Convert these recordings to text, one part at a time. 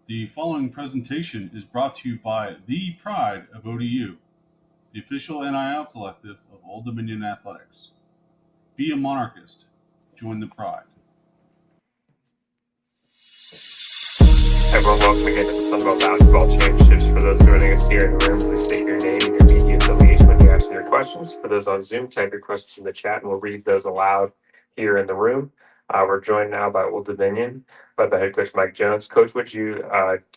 The following presentation is brought to you by the Pride of ODU, the official NIL collective of Old Dominion Athletics. Be a monarchist. Join the Pride. Everyone, welcome again to the Sunbelt Basketball Championships. For those joining us here in the room, please state your name and your media affiliation when you're asking your questions. For those on Zoom, type your questions in the chat and we'll read those aloud here in the room. We're joined now by Old Dominion, led by head coach Mike Jones. Coach, would you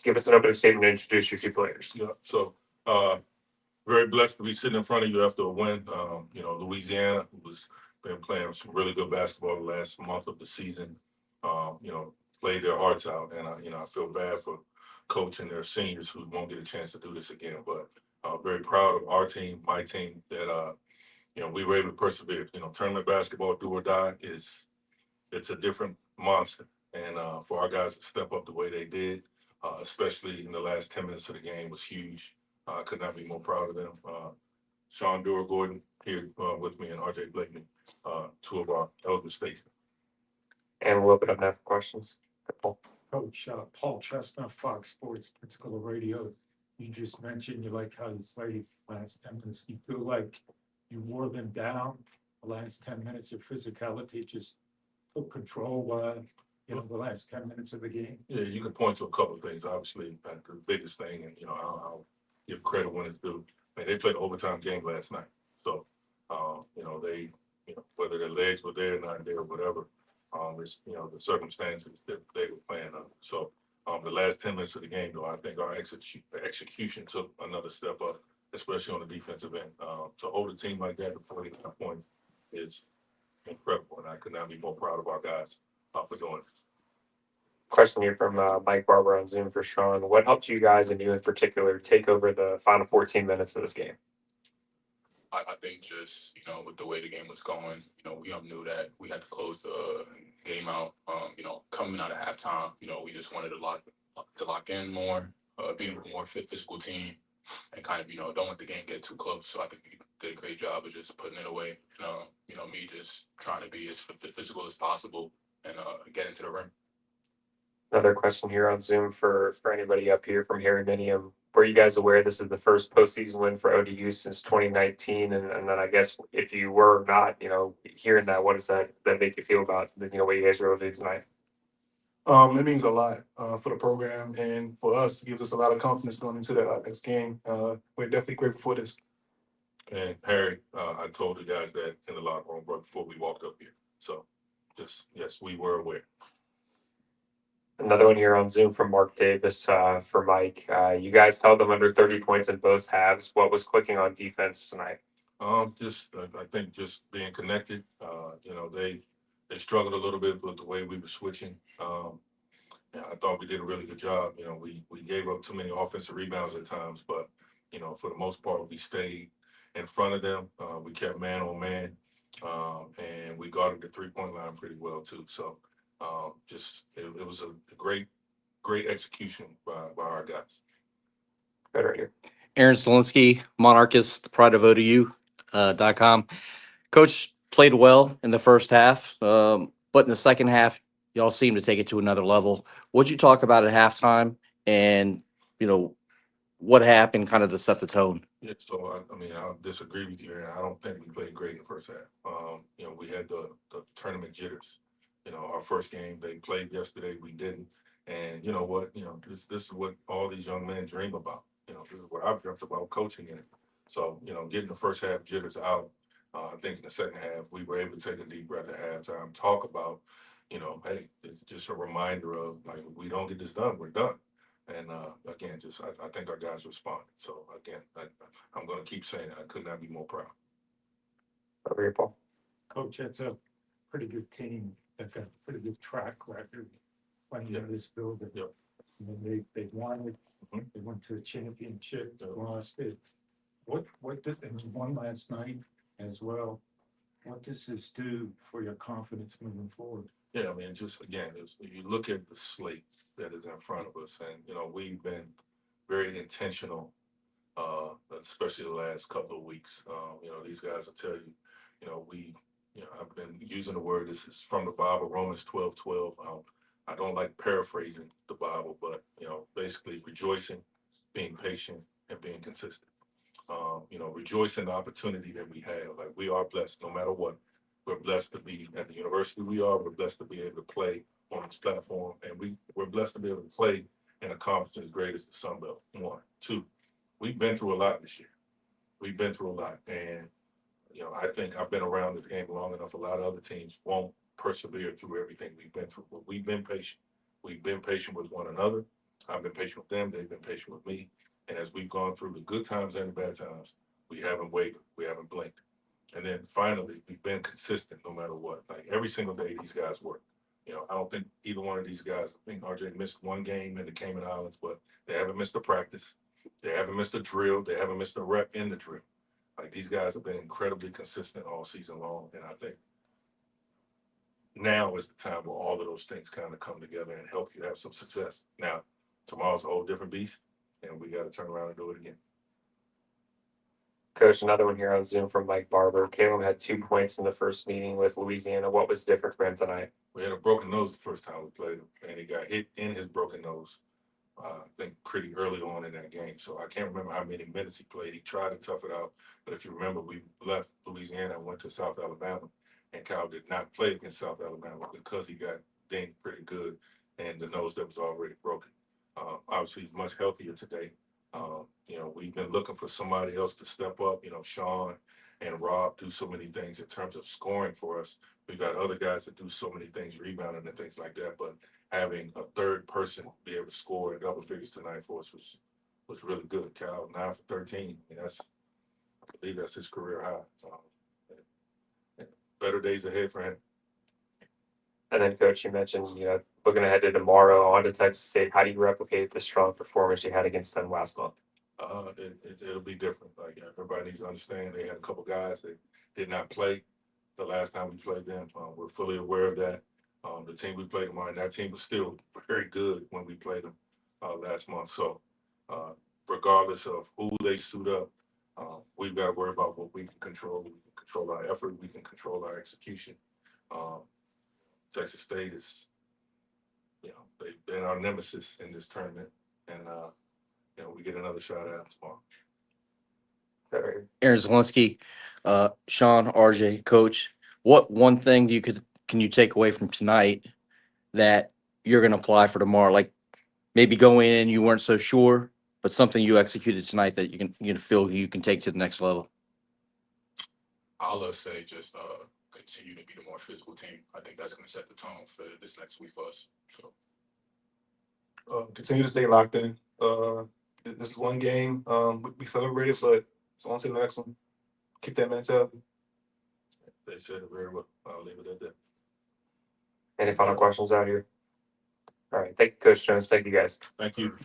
give us an opening statement and introduce your two players? Yeah, so very blessed to be sitting in front of you after a win. Louisiana, who was been playing some really good basketball the last month of the season, played their hearts out, and I feel bad for coaching their seniors who won't get a chance to do this again. But very proud of our team, my team, that we were able to persevere. Tournament basketball, do or die, it's a different monster, and for our guys to step up the way they did, especially in the last 10 minutes of the game, was huge. I could not be more proud of them. Sean Gordon here with me, and RJ Blakeney, two of our elder statesmen. And we'll open up now for questions. Coach Paul Chestnut, Fox Sports Particular Radio. You just mentioned you like how you played last 10 minutes. You feel like you wore them down the last 10 minutes of physicality, just took control the last 10 minutes of the game? Yeah, you can point to a couple of things. Obviously, the biggest thing, and I'll give credit when it's due. I mean, they played an overtime game last night, so they, whether their legs were there or not there or whatever, it's the circumstances that they were playing under. So the last 10 minutes of the game, though, I think our execution took another step up, especially on the defensive end. To hold a team like that to 49 points is incredible, and I could not be more proud of our guys for doing it. Question here from Mike Barber on Zoom for Sean. What helped you guys, and you in particular, take over the final 14 minutes of this game? I think just, with the way the game was going, we knew that we had to close the game out. Coming out of halftime, we just wanted to lock in more, be a more physical team, and kind of, don't let the game get too close. So I think we did a great job of just putting it away. Me just trying to be as physical as possible and get into the ring. Another question here on Zoom for anybody up here from Harry Minium. Were you guys aware this is the first postseason win for ODU since 2019? And then I guess if you were not, hearing that, what does that make you feel about what you guys were able to do tonight? It means a lot for the program and for us. It gives us a lot of confidence going into the next game. We're definitely grateful for this. And Harry, I told the guys that in the locker room before we walked up here. So yes, we were aware. Another one here on Zoom from Mark Davis for Mike. You guys held them under 30 points in both halves. What was clicking on defense tonight? I think just being connected. They struggled a little bit with the way we were switching. I thought we did a really good job. We gave up too many offensive rebounds at times, but for the most part, we stayed in front of them. We kept man on man, and we guarded the 3-point line pretty well too. So. It was a great execution by our guys. Good right here. Aaron Solinsky, Monarchist, Pride of ODU.com. Coach played well in the first half, but in the second half, y'all seemed to take it to another level. What'd you talk about at halftime, and what happened kind of to set the tone? Yeah, so I'll disagree with you, Aaron. I don't think we played great in the first half. We had the tournament jitters. Our first game, they played yesterday, we didn't. And you know what? This is what all these young men dream about. This is what I've dreamt about coaching in it. So, getting the first half jitters out, I think in the second half, we were able to take a deep breath at halftime, talk about, hey, it's just a reminder of, like, we don't get this done, we're done. And again, I think our guys responded. So, again, I'm going to keep saying it. I could not be more proud. Over here, Paul. Coach, that's a pretty good team. They've got a pretty good track record playing in this building. Yep. They won it. Mhm. They went to the championship. They lost it. What did they won last night as well? What does this do for your confidence moving forward? Yeah, just again, if you look at the slate that is in front of us, and we've been very intentional, especially the last couple of weeks. These guys will tell you, I've been using the word. This is from the Bible, Romans 12:12. I don't like paraphrasing the Bible, but, basically rejoicing, being patient, and being consistent. Rejoice in the opportunity that we have. Like, we are blessed no matter what. We're blessed to be at the university we are. We're blessed to be able to play on this platform. And we're blessed to be able to play in a conference as great as the Sun Belt. 1, 2, we've been through a lot this year. We've been through a lot. And, I think I've been around the game long enough. A lot of other teams won't persevere through everything we've been through. But we've been patient. We've been patient with one another. I've been patient with them. They've been patient with me. And as we've gone through the good times and the bad times, we haven't wavered. We haven't blinked. And then finally, we've been consistent no matter what. Like, every single day, these guys work. I don't think either one of these guys, I think RJ missed one game in the Cayman Islands, but they haven't missed a practice. They haven't missed a drill. They haven't missed a rep in the drill. Like, these guys have been incredibly consistent all season long. And I think now is the time where all of those things kind of come together and help you have some success. Now, tomorrow's a whole different beast, and we got to turn around and do it again. Coach, another one here on Zoom from Mike Barber. Caleb had 2 points in the first meeting with Louisiana. What was different for him tonight? We had a broken nose the first time we played him, and he got hit in his broken nose, I think, pretty early on in that game. So I can't remember how many minutes he played. He tried to tough it out. But if you remember, we left Louisiana and went to South Alabama, and Kyle did not play against South Alabama because he got dinged pretty good and the nose that was already broken. Obviously, he's much healthier today. We've been looking for somebody else to step up. Sean and Rob do so many things in terms of scoring for us. We've got other guys that do so many things, rebounding and things like that. But having a third person be able to score in double figures tonight for us was really good. Cal, 9 for 13. I believe that's his career high. Better days ahead for him. And then, Coach, you mentioned, looking ahead to tomorrow on to Texas State. How do you replicate the strong performance you had against them last month? It'll be different. Like, everybody needs to understand, they had a couple guys that did not play the last time we played them. We're fully aware of that. The team we played tomorrow, that team was still very good when we played them last month. So regardless of who they suit up, we've got to worry about what we can control. We can control our effort. We can control our execution. Texas State is, they've been our nemesis in this tournament, and we get another shot at it tomorrow. Aaron Zielinski, Sean, RJ, Coach, what one thing can you take away from tonight that you're going to apply for tomorrow? Like, maybe going in you weren't so sure, but something you executed tonight that you feel you can take to the next level. I'll say just continue to be the more physical team. I think that's going to set the tone for this next week for us. So Continue to stay locked in. This is one game. We celebrated, but it's on to the next one. Keep that mentality. They said it very well. I'll leave it at that. Any final questions out here? All right. Thank you, Coach Jones. Thank you, guys. Thank you.